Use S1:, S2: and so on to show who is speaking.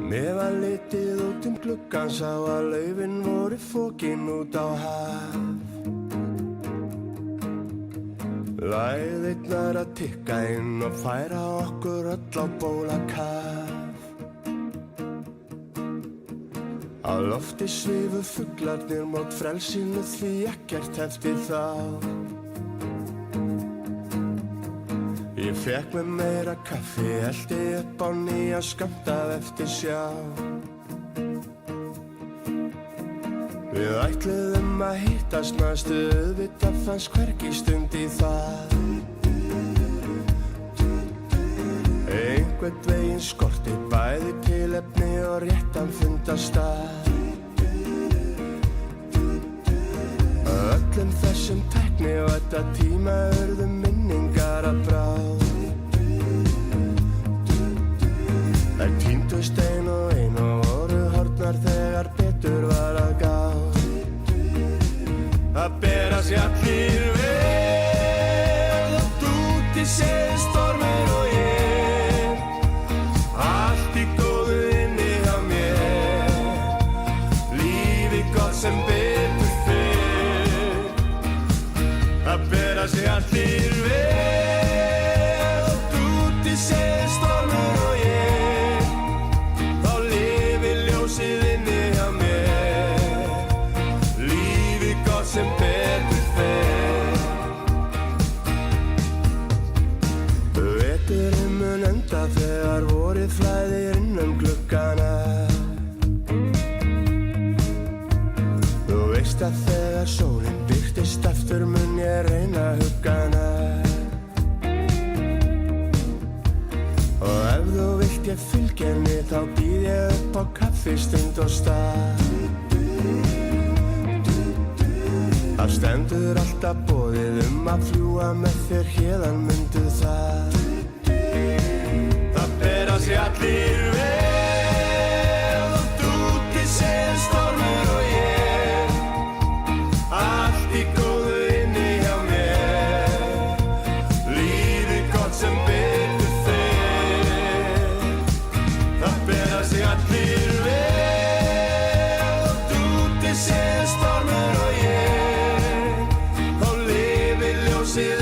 S1: Mér var litið út gluggann, sá að laufin voru fokin út á haf. Lægðirnar að tikka inn og færa okkur öll á bólakaf. Á lofti svifu fuglarnir mót frelsinu því ekkert hefti þá. Ég fékk með meira kaffi, hellti upp á nýja skammt af eftir sjá. Við ætluðum að hittast næstu, auðvitað fannst hvergi stund í það. Einhvern veginn skorti bæði tilefni og réttan fundarstað. Öllum þessum tækni og þetta tíma urðu minningar að bráð. Þær týndust ein og voru horfnar þegar betur var að gá. Það bera sig allir vel og úti séð stormur og ég. Allt í góðu inni hjá mér, lífið gott sem betur fer. Það bera sig allir vel og úti séð stormur og ég. Þá lifir ljósið inni hjá mér, lífið gott sem betur fer. Veturinn mun enda þegar vorið flæðir inn gluggana. Þú veist að þegar sólin birtist aftur mun ég reyna að hugga hana. Og ef þú vilt ég fylgja henni þá býð ég upp á kaffistund og stað. Það stendur alltaf boðið að fljúga með þér héðan mundu það. Það bera sig allir vel og úti séð stormur og ég. Allt í góðu inni hjá mér, lífið gott sem betur fer. Það bera sig allir vel og úti séð stormur og ég. Þá lifir ljósið